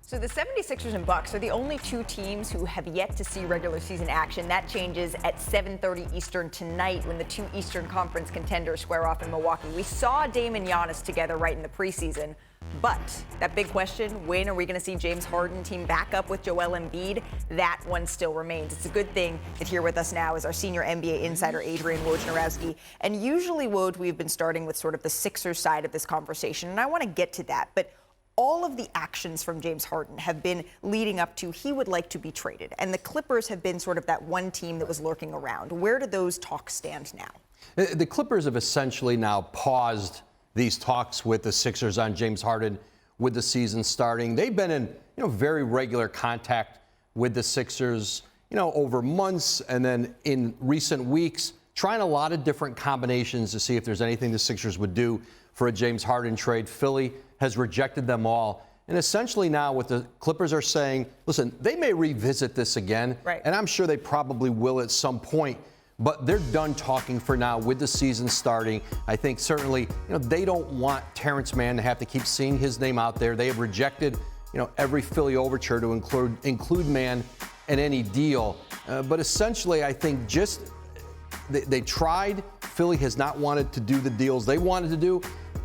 So the 76ers and Bucks are the only two teams who have yet to see regular season action. That changes at 7:30 Eastern tonight when the two Eastern Conference contenders square off in Milwaukee. We saw Dame and Giannis together right in the preseason. But that big question, when are we going to see James Harden team back up with Joel Embiid? That one still remains. It's a good thing that here with us now is our senior NBA insider, Adrian Wojnarowski. And usually, Woj, we've been starting with sort of the Sixers side of this conversation, and I want to get to that. But all of the actions from James Harden have been leading up to he would like to be traded. And the Clippers have been sort of that one team that was lurking around. Where do those talks stand now? The Clippers have essentially now paused these talks with the Sixers on James Harden with the season starting. They've been in very regular contact with the Sixers over months, and then in recent weeks trying a lot of different combinations to see if there's anything the Sixers would do for a James Harden trade. Philly has rejected them all. And essentially now what the Clippers are saying, listen, they may revisit this again, right, and I'm sure they probably will at some point, but they're done talking for now with the season starting. I think certainly, they don't want Terrence Mann to have to keep seeing his name out there. They have rejected, every Philly overture to include Mann in any deal. But essentially, I think they tried. Philly has not wanted to do the deals they wanted to do.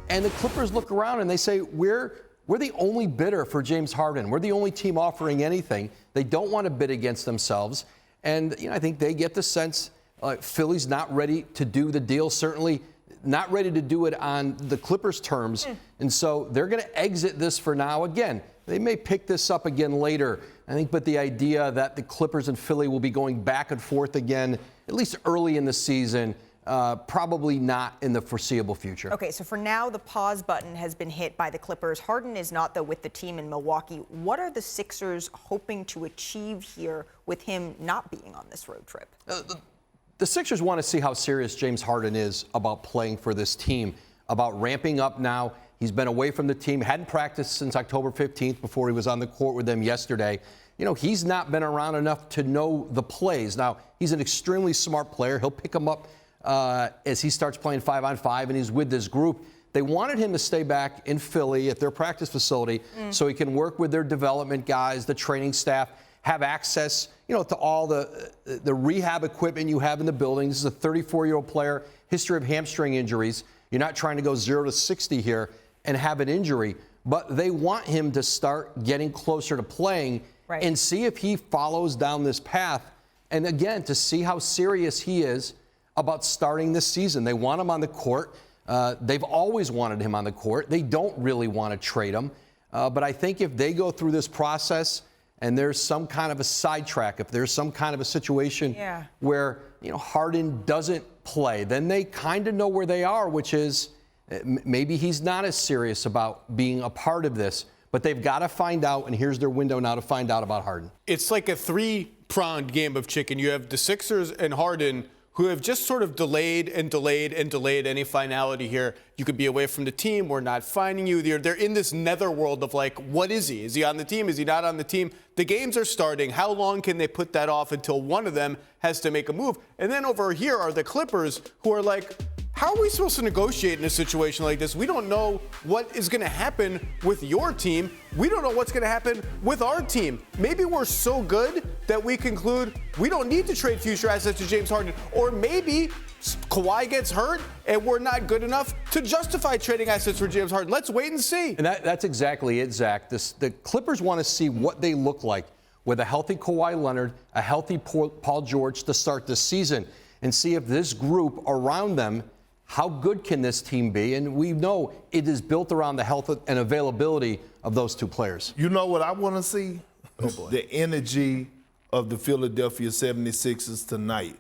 And the Clippers look around and they say, we're the only bidder for James Harden. We're the only team offering anything. They don't want to bid against themselves. And, I think they get the sense Philly's not ready to do the deal, certainly not ready to do it on the Clippers' terms. And so they're going to exit this for now. Again, they may pick this up again later, I think, but the idea that the Clippers and Philly will be going back and forth again, at least early in the season, probably not in the foreseeable future. Okay, so for now, the pause button has been hit by the Clippers. Harden is not, though, with the team in Milwaukee. What are the Sixers hoping to achieve here with him not being on this road trip? The Sixers want to see how serious James Harden is about playing for this team, about ramping up now. He's been away from the team, hadn't practiced since October 15th before he was on the court with them yesterday. He's not been around enough to know the plays. Now, he's an extremely smart player. He'll pick them up as he starts playing 5-on-5 and he's with this group. They wanted him to stay back in Philly at their practice facility so he can work with their development guys, the training staff, have access, to all the rehab equipment you have in the building. This is a 34-year-old player, history of hamstring injuries. You're not trying to go 0 to 60 here and have an injury, but they want him to start getting closer to playing and see if he follows down this path. And again, to see how serious he is about starting this season. They want him on the court. They've always wanted him on the court. They don't really want to trade him. But I think if they go through this process and there's some kind of a sidetrack, if there's some kind of a situation where, Harden doesn't play, then they kind of know where they are, which is maybe he's not as serious about being a part of this. But they've got to find out, and here's their window now to find out about Harden. It's like a three-pronged game of chicken. You have the Sixers and Harden, who have just sort of delayed any finality here. You could be away from the team. We're not finding you. They're in this netherworld of like, what is he? Is he on the team? Is he not on the team? The games are starting. How long can they put that off until one of them has to make a move? And then over here are the Clippers, who are like, how are we supposed to negotiate in a situation like this? We don't know what is going to happen with your team. We don't know what's going to happen with our team. Maybe we're so good that we conclude we don't need to trade future assets to James Harden. Or maybe Kawhi gets hurt and we're not good enough to justify trading assets for James Harden. Let's wait and see. And that's exactly it, Zach. The Clippers want to see what they look like with a healthy Kawhi Leonard, a healthy Paul George to start this season, and see if this group around them, how good can this team be? And we know it is built around the health and availability of those two players. You know what I want to see? The energy of the Philadelphia 76ers tonight.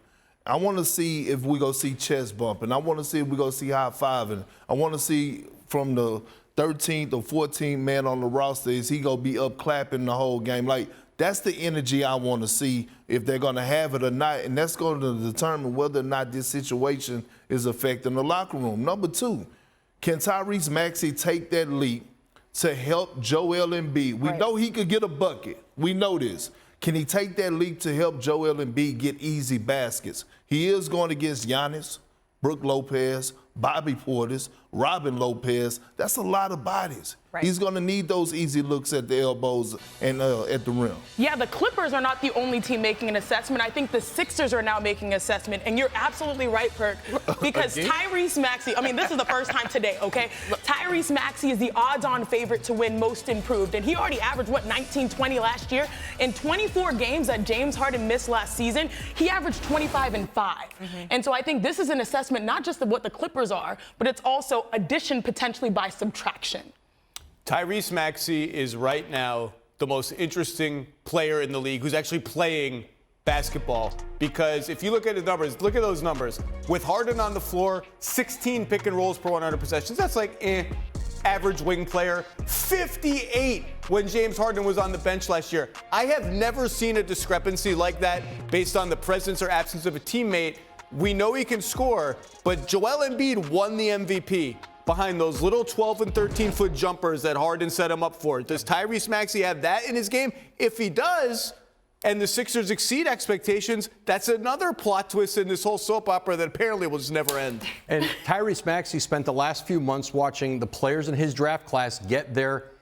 I want to see if we're going to see chest bumping. I want to see if we're going to see high-fiving. I want to see from the 13th or 14th man on the roster, is he going to be up clapping the whole game? Like, that's the energy I want to see, if they're going to have it or not, and that's going to determine whether or not this situation is affecting the locker room. Number two, can Tyrese Maxey take that leap to help Joel Embiid? We know he could get a bucket. We know this. Can he take that leap to help Joel Embiid get easy baskets? He is going against Giannis, Brook Lopez, Bobby Portis, Robin Lopez. That's a lot of bodies. Right. He's going to need those easy looks at the elbows and at the rim. Yeah, the Clippers are not the only team making an assessment. I think the Sixers are now making an assessment, and you're absolutely right, Perk, because Tyrese Maxey, I mean, this is the first time today, okay? Tyrese Maxey is the odds-on favorite to win Most Improved, and he already averaged, 19-20 last year? In 24 games that James Harden missed last season, he averaged 25 and 5. And so I think this is an assessment not just of what the Clippers are, but it's also addition potentially by subtraction. Tyrese Maxey is right now the most interesting player in the league who's actually playing basketball. Because if you look at his numbers, look at those numbers. With Harden on the floor, 16 pick and rolls per 100 possessions. That's like average wing player. 58 when James Harden was on the bench last year. I have never seen a discrepancy like that based on the presence or absence of a teammate. We know he can score, but Joel Embiid won the MVP behind those little 12 and 13-foot jumpers that Harden set him up for. Does Tyrese Maxey have that in his game? If he does, and the Sixers exceed expectations, that's another plot twist in this whole soap opera that apparently will just never end. And Tyrese Maxey spent the last few months watching the players in his draft class get their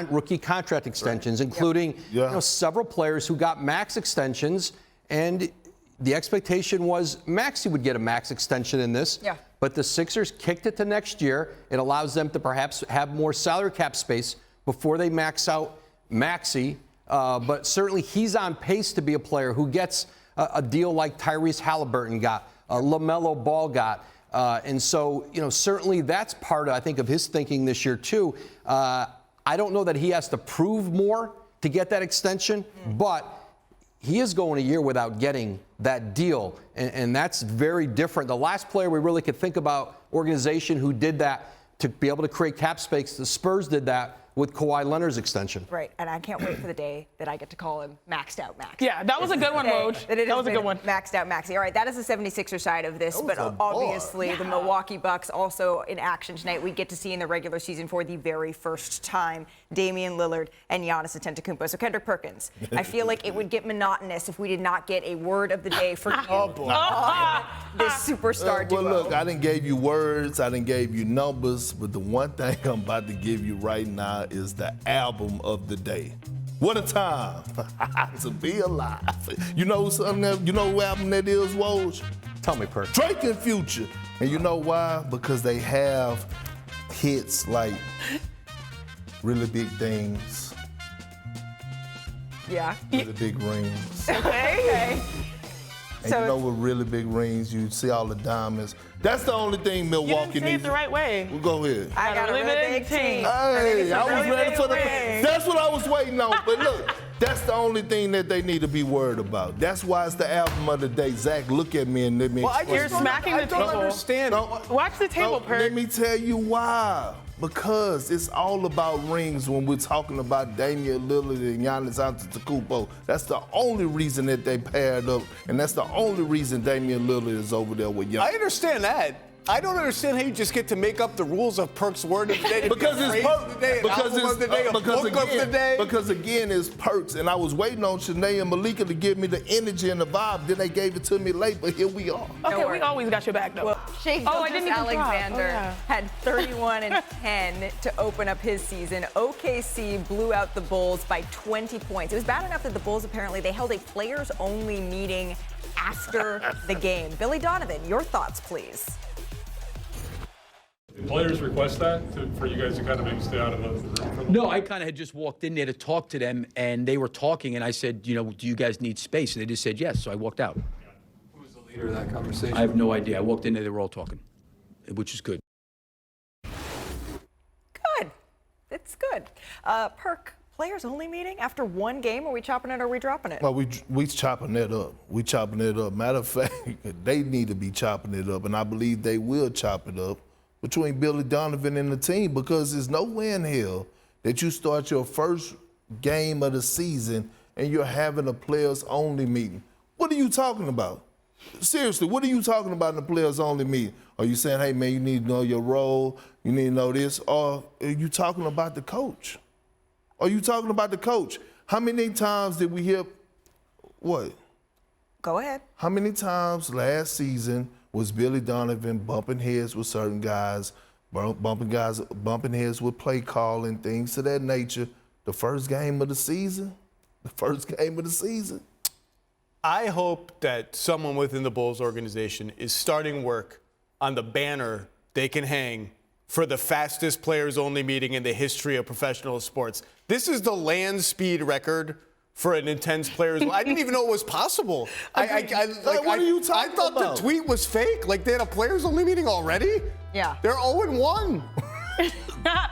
rookie contract extensions, including several players who got max extensions, and the expectation was Maxey would get a max extension in this. Yeah. But the Sixers kicked it to next year. It allows them to perhaps have more salary cap space before they max out Maxey. But certainly he's on pace to be a player who gets a deal like Tyrese Halliburton got, LaMelo Ball got. And so, certainly that's part, I think, of his thinking this year, too. I don't know that he has to prove more to get that extension, but he is going a year without getting that deal, and that's very different. The last player we really could think about, organization who did that to be able to create cap space, the Spurs did that with Kawhi Leonard's extension. Right, and I can't wait for the day that I get to call him maxed out Max. Yeah, that was a good one, Woj. That was a good one. Maxed out Maxey. All right, that is the 76er side of this, but obviously the Milwaukee Bucks also in action tonight. We get to see in the regular season for the very first time Damian Lillard and Giannis Antetokounmpo. So Kendrick Perkins, I feel like it would get monotonous if we did not get a word of the day for this superstar duo. Well, look, I didn't give you words, I didn't give you numbers, but the one thing I'm about to give you right now is the album of the day. What a time to be alive. You know something? You know what album that is, Woj? Tell me, Perk. Drake and Future. And you know why? Because they have hits like Really Big Things. Yeah. Really Big Rings. Okay. And you know with Really Big Rings, you see all the diamonds. That's the only thing Milwaukee You didn't say needs. it the right way. Well, go ahead. I got a really big team. Hey, I was really ready big for the. rings. That's what I was waiting on. But look, that's the only thing that they need to be worried about. That's why it's the album of the day. Zach, look at me and let me. You're smacking the table. I don't understand. Watch the table, Perk. Let me tell you why. Because it's all about rings when we're talking about Damian Lillard and Giannis Antetokounmpo. That's the only reason that they paired up, and that's the only reason Damian Lillard is over there with Giannis. I understand that. I don't understand how you just get to make up the rules of Perk's word of the day. Because it's Perks. Because Because again, it's Perks, and I was waiting on Chiney and Malika to give me the energy and the vibe. Then they gave it to me late, but here we are. Okay, we always got your back, though. Well, Shea I didn't even Alexander drop. had 31 and 10 to open up his season. OKC blew out the Bulls by 20 points. It was bad enough that the Bulls apparently they held a players-only meeting after the game. Billy Donovan, your thoughts, please. Did players request that for you guys to kind of maybe stay out of the room for a little No, I kind of had just walked in there to talk to them, and they were talking, and I said, do you guys need space? And they just said yes, so I walked out. Who was the leader of that conversation? I have no idea. I walked in there, they were all talking, which is good. Good. It's good. Perk, players-only meeting after one game? Are we chopping it or are we dropping it? Well, we chopping that up. We chopping it up. Matter of fact, they need to be chopping it up, and I believe they will chop it up between Billy Donovan and the team, because there's no way in hell that you start your first game of the season and you're having a players-only meeting. What are you talking about? Seriously, what are you talking about in the players-only meeting? Are you saying, hey, man, you need to know your role, you need to know this, or are you talking about the coach? Are you talking about the coach? How many times did we hear, what? Go ahead. How many times last season was Billy Donovan bumping heads with certain guys, bumping heads with play calling, things of that nature. The first game of the season. I hope that someone within the Bulls organization is starting work on the banner they can hang for the fastest players-only meeting in the history of professional sports. This is the land speed record for an intense players. I didn't even know it was possible. What are you talking I thought about? the tweet was fake. Like they had a players-only meeting already? Yeah. They're 0-1.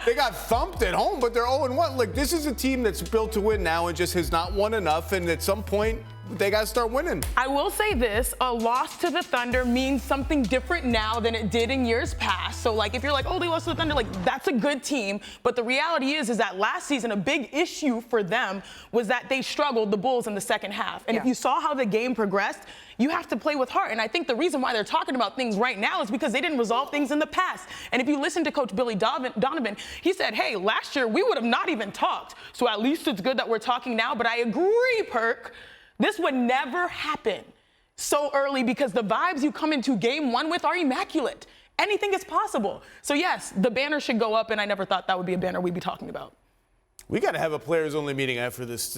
They got thumped at home, but they're 0-1. Look, this is a team that's built to win now and just has not won enough. And at some point, they got to start winning. I will say this, a loss to the Thunder means something different now than it did in years past. So, like, if you're like, oh, they lost to the Thunder, like, that's a good team. But the reality is that last season, a big issue for them was that they struggled, the Bulls, in the second half. And if you saw how the game progressed, you have to play with heart. And I think the reason why they're talking about things right now is because they didn't resolve things in the past. And if you listen to Coach Billy Donovan, he said, hey, last year we would have not even talked. So at least it's good that we're talking now. But I agree, Perk. This would never happen so early because the vibes you come into game one with are immaculate. Anything is possible. So, yes, the banner should go up, and I never thought that would be a banner we'd be talking about. We got to have a players-only meeting after this.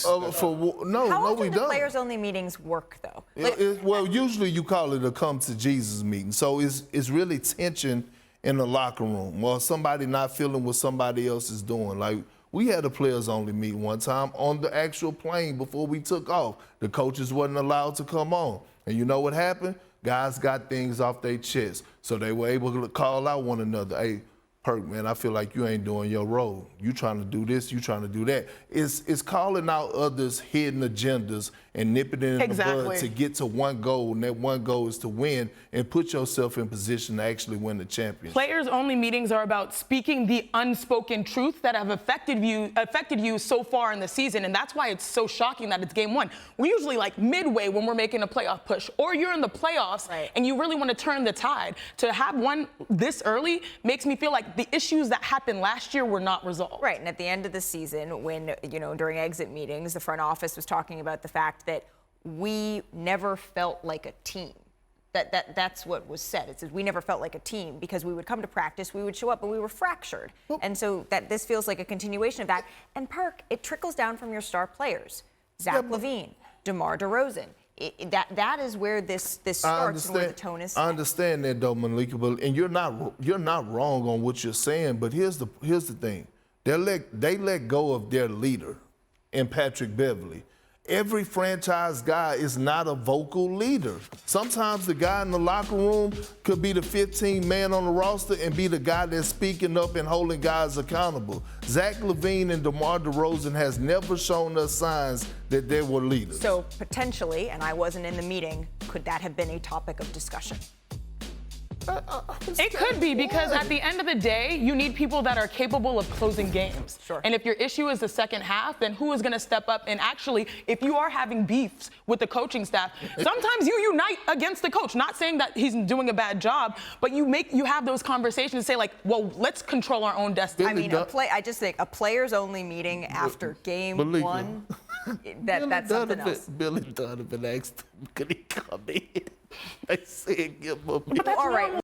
How we often do don't. players-only meetings work, though? Well, usually you call it a come to Jesus meeting. So it's really tension in the locker room. Well, somebody not feeling what somebody else is doing. Like, we had a players-only meeting one time on the actual plane before we took off. The coaches wasn't allowed to come on. And you know what happened? Guys got things off their chest. So they were able to call out one another. Hey, Perk, man, I feel like you ain't doing your role. You trying to do this, you trying to do that. It's calling out others' hidden agendas and nipping it in the bud to get to one goal, and that one goal is to win and put yourself in position to actually win the championship. Players-only meetings are about speaking the unspoken truth that have affected you so far in the season, and that's why it's so shocking that it's game one. We're usually like midway when we're making a playoff push, or you're in the playoffs and you really want to turn the tide. To have one this early makes me feel like the issues that happened last year were not resolved. Right, and at the end of the season, when, during exit meetings, the front office was talking about the fact that we never felt like a team. That's what was said. It says we never felt like a team because we would come to practice, we would show up, but we were fractured. And so this feels like a continuation of that. And Perk, it trickles down from your star players. Zach LaVine, DeMar DeRozan. That is where this starts and where the tone is set. I understand that, though, Malika, and you're not wrong on what you're saying. But here's the thing: they let go of their leader, in Patrick Beverley. Every franchise guy is not a vocal leader. Sometimes the guy in the locker room could be the 15th man on the roster and be the guy that's speaking up and holding guys accountable. Zach LaVine and DeMar DeRozan has never shown us signs that they were leaders. So potentially, and I wasn't in the meeting, could that have been a topic of discussion? It could be, because at the end of the day, you need people that are capable of closing games. Sure. And if your issue is the second half, then who is going to step up? And actually, if you are having beefs with the coaching staff, sometimes you unite against the coach. Not saying that he's doing a bad job, but you have those conversations and say, like, well, let's control our own destiny. I mean, I just think a players-only meeting after game one, that's something else. Billy Donovan asked him, could he come in? I said, give him a All right.